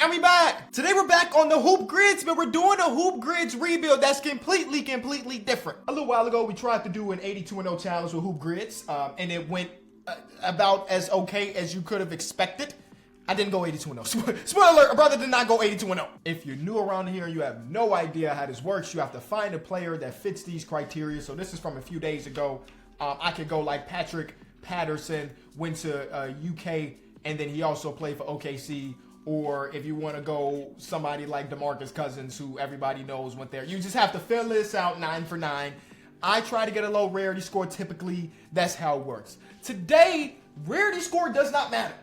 And we back. Today we're back on the hoop grids, but we're doing a hoop grids rebuild that's completely different. A little while ago, we tried to do an 82-0 challenge with hoop grids, and it went about as okay as you could have expected. I didn't go 82-0. Spoiler alert, a brother did not go 82-0. If you're new around here and you have no idea how this works, you have to find a player that fits these criteria. So this is from a few days ago. I could go like Patrick Patterson, went to UK, and then he also played for OKC. Or if you want to go somebody like DeMarcus Cousins, who everybody knows went there. You just have to fill this out 9 for 9. I try to get a low rarity score typically. That's how it works. Today, rarity score does not matter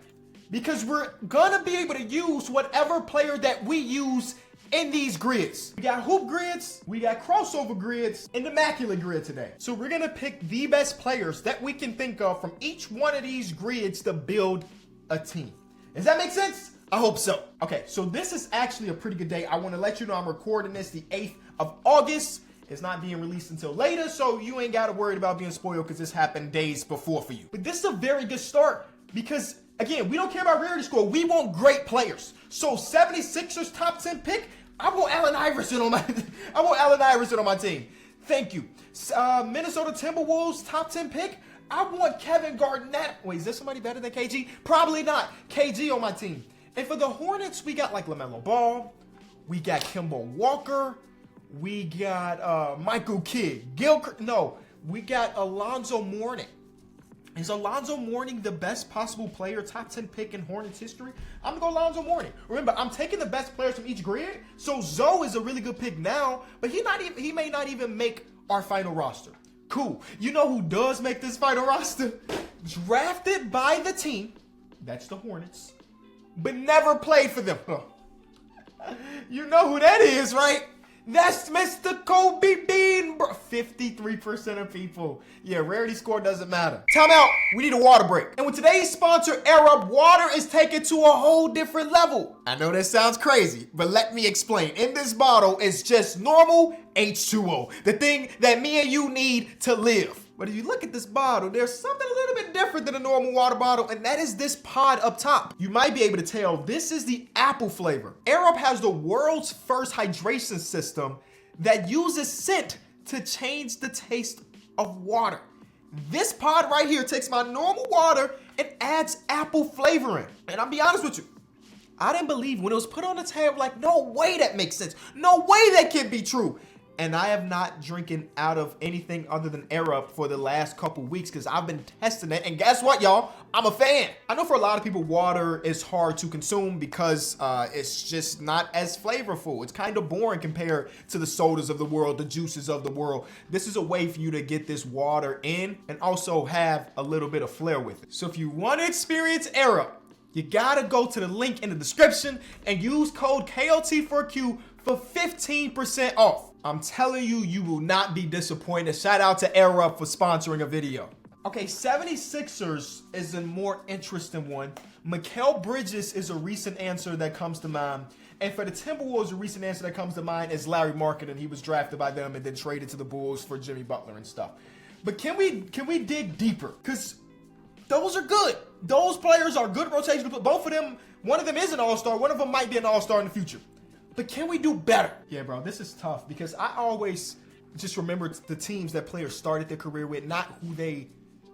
because we're going to be able to use whatever player that we use in these grids. We got hoop grids, we got crossover grids, and immaculate grid today. So we're going to pick the best players that we can think of from each one of these grids to build a team. Does that make sense? I hope so. Okay, so this is actually a pretty good day. I want to let you know I'm recording this the 8th of August. It's not being released until later, so you ain't got to worry about being spoiled because this happened days before for you. But this is a very good start because, again, we don't care about rarity score. We want great players. So 76ers top 10 pick, I want Allen Iverson on my team. Thank you. Minnesota Timberwolves top 10 pick, I want Kevin Garnett. Wait, is there somebody better than KG? Probably not. KG on my team. And for the Hornets, we got like LaMelo Ball. We got Kemba Walker. We got Michael Kidd. We got Alonzo Mourning. Is Alonzo Mourning the best possible player, top 10 pick in Hornets history? I'm going to go Alonzo Mourning. Remember, I'm taking the best players from each grid. So Zoe is a really good pick now, but he may not even make our final roster. Cool. You know who does make this final roster? Drafted by the team. That's the Hornets. But never played for them. You know who that is, right? That's Mr. Kobe Bean, bro. 53% of people. Yeah, rarity score doesn't matter. Time out. We need a water break. And with today's sponsor, Arab, water is taken to a whole different level. I know that sounds crazy, but let me explain. In this bottle, it's just normal H2O. The thing that me and you need to live. But if you look at this bottle, there's something a little bit different than a normal water bottle, and that is this pod up top. You might be able to tell this is the apple flavor. Arab has the world's first hydration system that uses scent to change the taste of water. This pod right here takes my normal water and adds apple flavoring. And I'll be honest with you, I didn't believe when it was put on the tab, like, no way that makes sense. No way that can be true. And I have not drinking out of anything other than Arab for the last couple weeks because I've been testing it. And guess what, y'all? I'm a fan. I know for a lot of people, water is hard to consume because it's just not as flavorful. It's kind of boring compared to the sodas of the world, the juices of the world. This is a way for you to get this water in and also have a little bit of flair with it. So if you want to experience Arab, you gotta go to the link in the description and use code KLT4Q for 15% off. I'm telling you, you will not be disappointed. Shout out to Arab for sponsoring a video. Okay, 76ers is a more interesting one. Mikal Bridges is a recent answer that comes to mind. And for the Timberwolves, a recent answer that comes to mind is Larry Marketing. He was drafted by them and then traded to the Bulls for Jimmy Butler and stuff. But can we dig deeper? Because those are good. Those players are good rotation. Both of them, one of them is an all-star. One of them might be an all-star in the future. But can we do better? Yeah, bro, this is tough because I always just remember the teams that players started their career with, not who they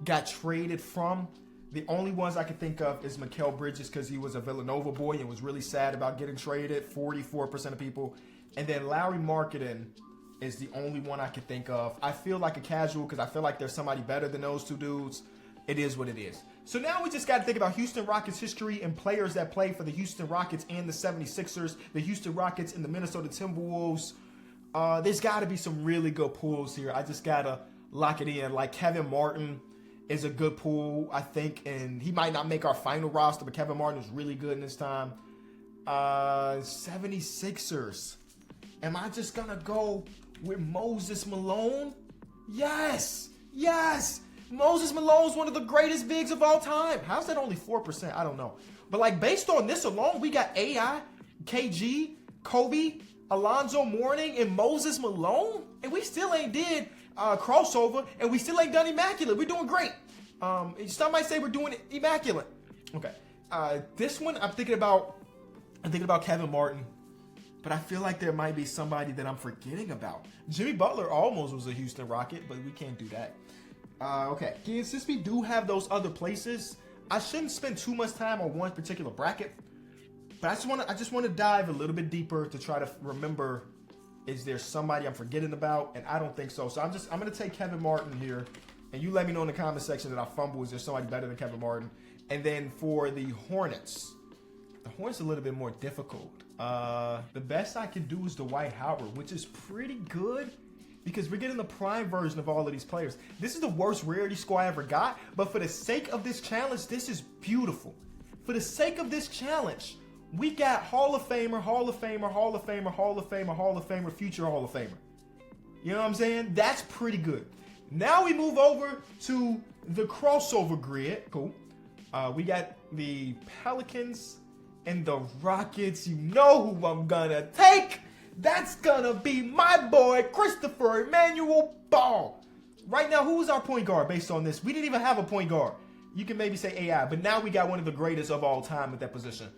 got traded from. The only ones I can think of is Mikal Bridges because he was a Villanova boy and was really sad about getting traded, 44% of people. And then Larry Marketing is the only one I can think of. I feel like a casual because I feel like there's somebody better than those two dudes. It is what it is. So now we just got to think about Houston Rockets history and players that play for the Houston Rockets and the 76ers, the Houston Rockets and the Minnesota Timberwolves. There's got to be some really good pools here. I just got to lock it in. Like Kevin Martin is a good pool, I think, and he might not make our final roster, but Kevin Martin is really good in this time. 76ers. Am I just going to go with Moses Malone? Yes. Moses Malone's one of the greatest bigs of all time. How's that only 4%? I don't know. But like based on this alone, we got AI, KG, Kobe, Alonzo Mourning, and Moses Malone. And we still ain't did crossover, and we still ain't done immaculate. We're doing great. Some might say we're doing immaculate. Okay. This one, I'm thinking about I'm thinking about Kevin Martin, but I feel like there might be somebody that I'm forgetting about. Jimmy Butler almost was a Houston Rocket, but we can't do that. Okay, since we do have those other places, I shouldn't spend too much time on one particular bracket, but I just want to dive a little bit deeper to try to remember, is there somebody I'm forgetting about? And I don't think so. So I'm going to take Kevin Martin here, and you let me know in the comment section that I fumble. Is there somebody better than Kevin Martin? And then for the Hornets are a little bit more difficult. The best I can do is Dwight Howard, which is pretty good because we're getting the prime version of all of these players. This is the worst rarity score I ever got, but for the sake of this challenge, this is beautiful. For the sake of this challenge, we got Hall of Famer, Hall of Famer, Hall of Famer, Hall of Famer, Hall of Famer, future Hall of Famer. You know what I'm saying? That's pretty good. Now we move over to the crossover grid. Cool. We got the Pelicans and the Rockets. You know who I'm gonna take. That's gonna be my boy, Christopher Emmanuel Ball. Right now, who's our point guard based on this? We didn't even have a point guard. You can maybe say AI, but now we got one of the greatest of all time at that position.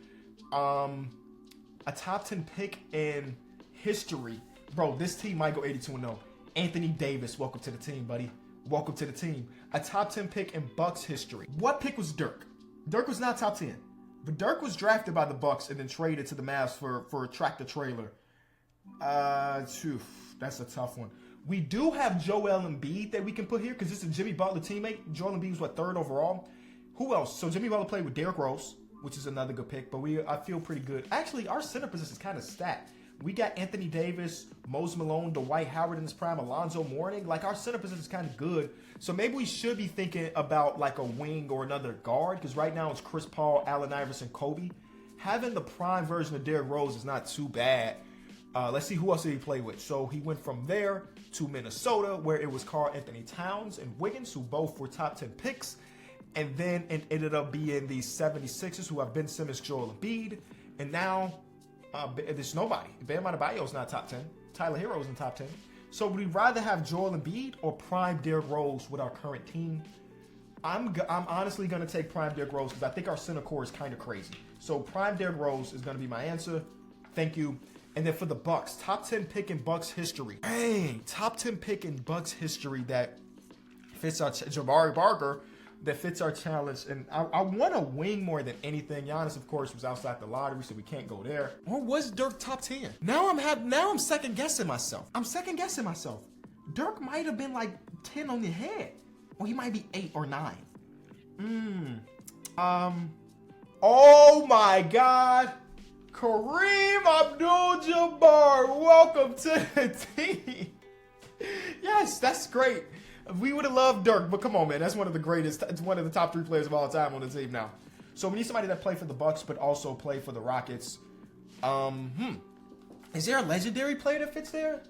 A top 10 pick in history. Bro, this team might go 82-0. Anthony Davis, welcome to the team, buddy. Welcome to the team. A top 10 pick in Bucks history. What pick was Dirk? Dirk was not top 10. But Dirk was drafted by the Bucks and then traded to the Mavs for a tractor trailer. That's a tough one. We do have Joel Embiid that we can put here because this is a Jimmy Butler teammate. Joel Embiid was what, 3rd overall? Who else? So Jimmy Butler played with Derrick Rose, which is another good pick, but I feel pretty good. Actually, our center position is kind of stacked. We got Anthony Davis, Moses Malone, Dwight Howard in his prime, Alonzo Mourning. Like, our center position is kind of good. So maybe we should be thinking about like a wing or another guard, because right now it's Chris Paul, Allen Iverson, Kobe. Having the prime version of Derrick Rose is not too bad. Let's see, who else did he play with? So he went from there to Minnesota, where it was Karl Anthony Towns and Wiggins, who both were top 10 picks. And then it ended up being the 76ers, who have Ben Simmons, Joel Embiid. And now there's nobody. Bam Adebayo's not top 10. Tyler Hero's in top 10. So would we rather have Joel Embiid or prime Derrick Rose with our current team? I'm honestly going to take prime Derrick Rose because I think our center core is kind of crazy. So prime Derrick Rose is going to be my answer. Thank you. And then for the Bucks, top 10 pick in Bucks history. Dang, top 10 pick in Bucks history that fits our Jabari Parker, that fits our challenge. And I want to wing more than anything. Giannis, of course, was outside the lottery, so we can't go there. Or was Dirk top 10? Now I'm second guessing myself. Dirk might have been like 10 on the head, or he might be 8 or 9. Oh my God. Kareem Abdul-Jabbar, welcome to the team. Yes, that's great. We would have loved Dirk, but come on, man. That's one of the greatest. It's one of the top 3 players of all time on the team now. So we need somebody that play for the Bucks, but also play for the Rockets. Is there a legendary player that fits there?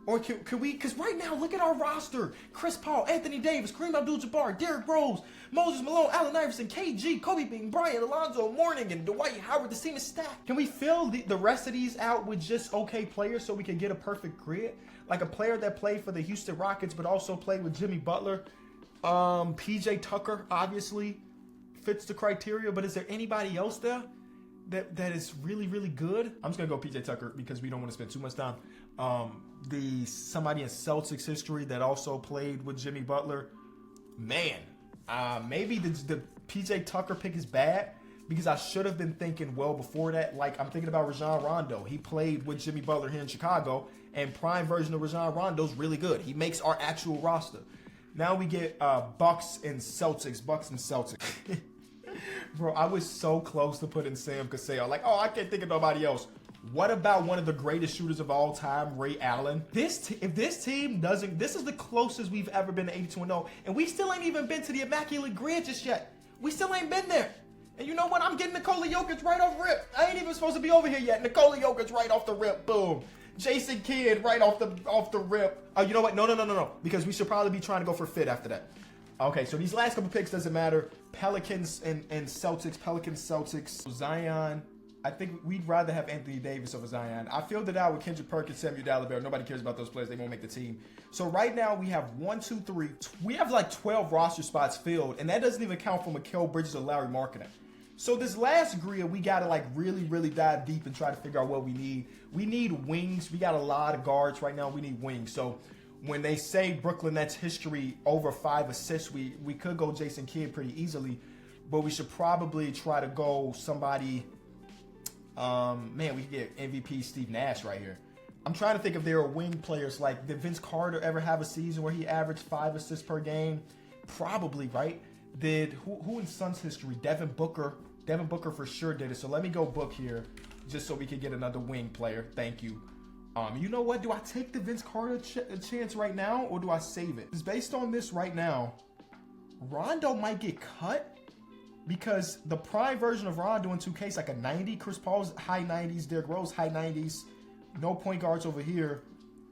Or could we, because right now, look at our roster. Chris Paul, Anthony Davis, Kareem Abdul-Jabbar, Derrick Rose, Moses Malone, Allen Iverson, KG, Kobe Bean Bryant, Alonzo Mourning, and Dwight Howard. The team is stacked. Can we fill the rest of these out with just okay players so we can get a perfect grid? Like a player that played for the Houston Rockets but also played with Jimmy Butler. PJ Tucker, obviously, fits the criteria, but is there anybody else there that is really, really good? I'm just going to go PJ Tucker because we don't want to spend too much time. Somebody in Celtics history that also played with Jimmy Butler. Man, maybe the PJ Tucker pick is bad because I should have been thinking well before that. Like, I'm thinking about Rajon Rondo. He played with Jimmy Butler here in Chicago, and prime version of Rajon Rondo's really good. He makes our actual roster. Now we get Bucks and Celtics. Bro, I was so close to putting Sam Cassell. Like, I can't think of nobody else. What about one of the greatest shooters of all time, Ray Allen? If this team doesn't, this is the closest we've ever been to 82-0, and we still ain't even been to the Immaculate Grid just yet. We still ain't been there. And you know what? I'm getting Nikola Jokic right off rip. I ain't even supposed to be over here yet. Nikola Jokic right off the rip. Boom. Jason Kidd right off the rip. Oh, you know what? No. Because we should probably be trying to go for fit after that. Okay, so these last couple picks doesn't matter. Pelicans and Celtics. Pelicans, Celtics. Zion. I think we'd rather have Anthony Davis over Zion. I filled it out with Kendrick Perkins, Samuel Dalibert. Nobody cares about those players. They won't make the team. So right now we have 1, 2, 3. We have like 12 roster spots filled, and that doesn't even count for Mikal Bridges or Larry Markkinen. So this last grid, we gotta like really dive deep and try to figure out what we need. We need wings. We got a lot of guards right now. We need wings. So when they say Brooklyn Nets history over 5 assists, we could go Jason Kidd pretty easily, but we should probably try to go somebody. Man, we could get MVP Steve Nash right here. I'm trying to think if there are wing players like, did Vince Carter ever have a season where he averaged 5 assists per game? Probably, right? Did who in Suns history? Devin Booker. Devin Booker for sure did it. So let me go Book here, just so we can get another wing player. Thank you. You know what? Do I take the Vince Carter chance right now, or do I save it? Because based on this right now, Rondo might get cut because the prime version of Rondo in 2K is like a 90. Chris Paul's high 90s. Derrick Rose high 90s. No point guards over here.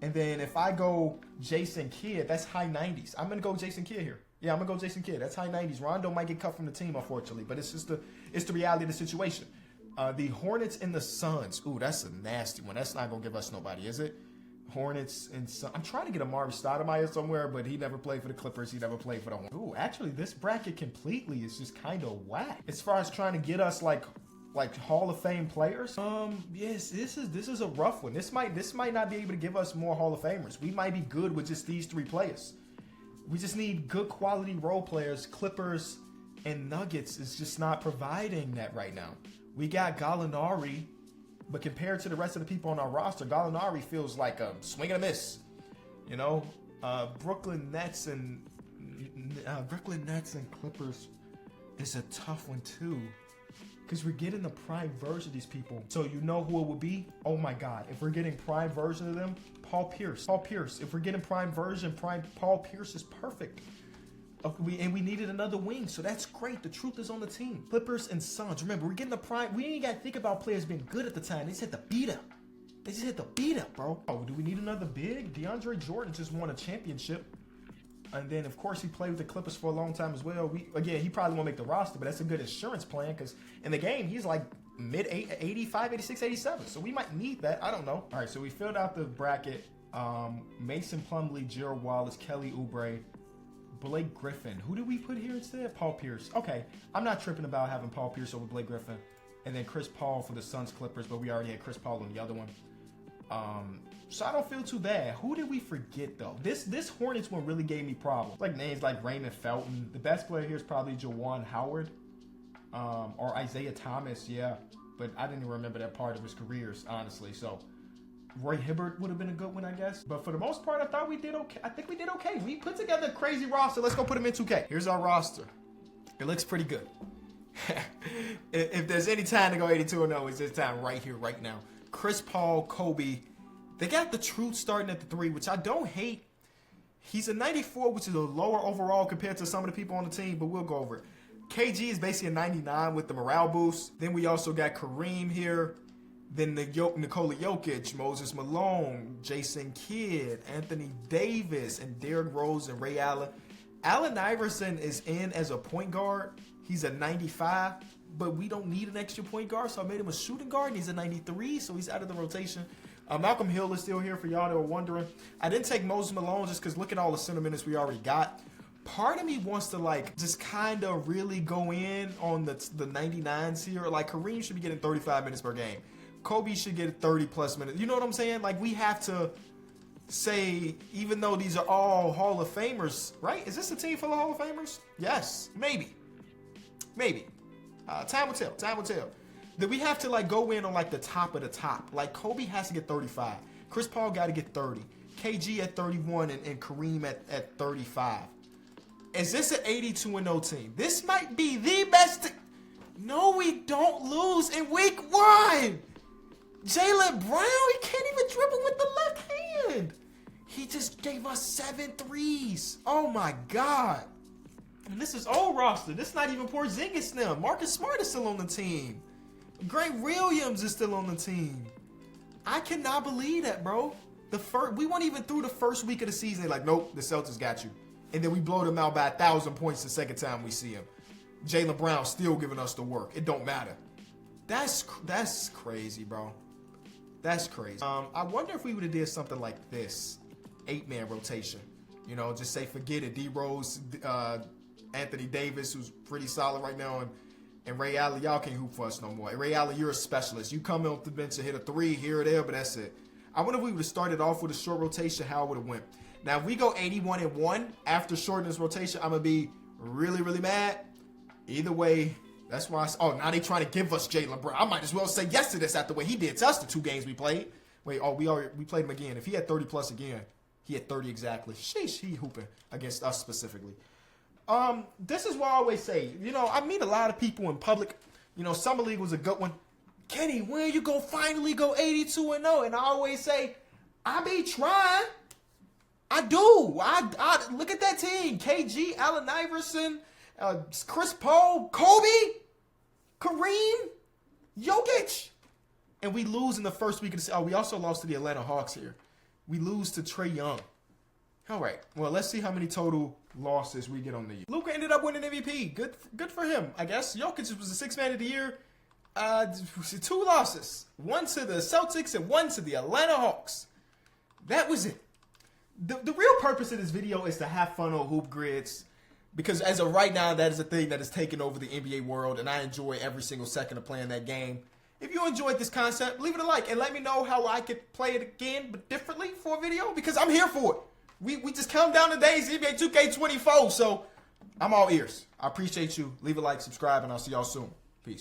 And then if I go Jason Kidd, that's high 90s. I'm gonna go Jason Kidd here. Yeah, I'm gonna go Jason Kidd. That's high 90s. Rondo might get cut from the team, unfortunately, but it's just the reality of the situation. The Hornets and the Suns. Ooh, that's a nasty one. That's not gonna give us nobody, is it? Hornets and Suns. I'm trying to get Amari Stoudemire somewhere, but he never played for the Clippers. He never played for the Hornets. Ooh, actually, this bracket completely is just kind of whack as far as trying to get us like Hall of Fame players. Yes, this is a rough one. This might not be able to give us more Hall of Famers. We might be good with just these 3 players. We just need good quality role players. Clippers and Nuggets is just not providing that right now. We got Gallinari, but compared to the rest of the people on our roster, Gallinari feels like a swing and a miss. You know, Brooklyn Nets and Clippers is a tough one too, because we're getting the prime version of these people. So you know who it would be? Oh my God! If we're getting prime version of them, Paul Pierce. Paul Pierce. If we're getting prime version, Paul Pierce is perfect. We needed another wing, so that's great. The truth is on the team. Clippers and Suns. Remember, we're getting the prime. We ain't got to think about players being good at the time. They just had to beat up. They just had to beat up, bro. Oh, do we need another big? DeAndre Jordan just won a championship. And then, of course, he played with the Clippers for a long time as well. Again, he probably won't make the roster, but that's a good insurance plan because in the game, he's like mid 85, 86, 87. So we might need that. I don't know. All right, so we filled out the bracket. Mason Plumlee, Gerald Wallace, Kelly Oubre, Blake Griffin. Who did we put here instead? Paul Pierce. Okay, I'm not tripping about having Paul Pierce over Blake Griffin. And then Chris Paul for the Suns Clippers, but we already had Chris Paul on the other one. So I don't feel too bad. Who did we forget though? This Hornets one really gave me problems. Like names like Raymond Felton. The best player here is probably Juwan Howard, or Isaiah Thomas. Yeah, but I didn't even remember that part of his careers, honestly. So Roy Hibbert would have been a good one, I guess. But for the most part, I thought we did okay. I think we did okay. We put together a crazy roster. Let's go put him in 2K. Here's our roster. It looks pretty good. If there's any time to go 82-0, it's this time right here, right now. Chris Paul, Kobe. They got the truth starting at the 3, which I don't hate. He's a 94, which is a lower overall compared to some of the people on the team, but we'll go over it. KG is basically a 99 with the morale boost. Then we also got Kareem here. Then Nikola Jokic, Moses Malone, Jason Kidd, Anthony Davis, and Derrick Rose and Ray Allen. Allen Iverson is in as a point guard. He's a 95, but we don't need an extra point guard, so I made him a shooting guard, and he's a 93, so he's out of the rotation. Malcolm Hill is still here for y'all that were wondering. I didn't take Moses Malone just because look at all the center minutes we already got. Part of me wants to like just kind of really go in on the 99s here. Like Kareem should be getting 35 minutes per game. Kobe should get 30 plus minutes. You know what I'm saying? Like we have to say, even though these are all Hall of Famers, right? Is this a team full of Hall of Famers? Yes, maybe. Time will tell. Time will tell. That we have to like go in on like the top of the top. Like Kobe has to get 35. Chris Paul got to get 30. KG at 31 and Kareem at 35. Is this an 82-0 team? This might be the best. No, we don't lose in week 1. Jaylen Brown, he can't even dribble with the left hand. He just gave us 7 threes. Oh my God. And this is old roster. This is not even Porzingis now. Marcus Smart is still on the team. Grant Williams is still on the team. I cannot believe that, bro. We weren't even through the first week of the season. They're like, nope, the Celtics got you. And then we blow them out by 1,000 points the second time we see them. Jaylen Brown still giving us the work. It don't matter. That's crazy, bro. That's crazy. I wonder if we would have did something like this. 8-man rotation. You know, just say forget it. D Rose, Anthony Davis, who's pretty solid right now, and And Ray Allen, y'all can't hoop for us no more. And Ray Allen, you're a specialist. You come off the bench and hit a 3 here or there, but that's it. I wonder if we would have started off with a short rotation, how it would have went. Now, if we go 81-1 after shortening this rotation, I'm going to be really, really mad. Either way, that's why now they trying to give us Jaylen Brown. I might as well say yes to this after the way he did to us the 2 games we played. Wait, we played him again. If he had 30 plus again, he had 30 exactly. Sheesh, he hooping against us specifically. This is why I always say, I meet a lot of people in public. Summer League was a good one. Kenny, when you go finally go 82-0? And I always say, I be trying. I do. I look at that team. KG, Allen Iverson, Chris Paul, Kobe, Kareem, Jokic. And we lose in the first week of the season. Oh, we also lost to the Atlanta Hawks here. We lose to Trae Young. All right. Well, let's see how many total losses we get on the year. Luka ended up winning MVP. Good for him, I guess. Jokic was the 6th man of the year. 2 losses. 1 to the Celtics and 1 to the Atlanta Hawks. That was it. The real purpose of this video is to have fun on Hoop Grids, because as of right now, that is a thing that is taking over the NBA world, and I enjoy every single second of playing that game. If you enjoyed this concept, leave it a like and let me know how I could play it again, but differently for a video, because I'm here for it. We just count down the days, NBA 2K24, so I'm all ears. I appreciate you. Leave a like, subscribe, and I'll see y'all soon.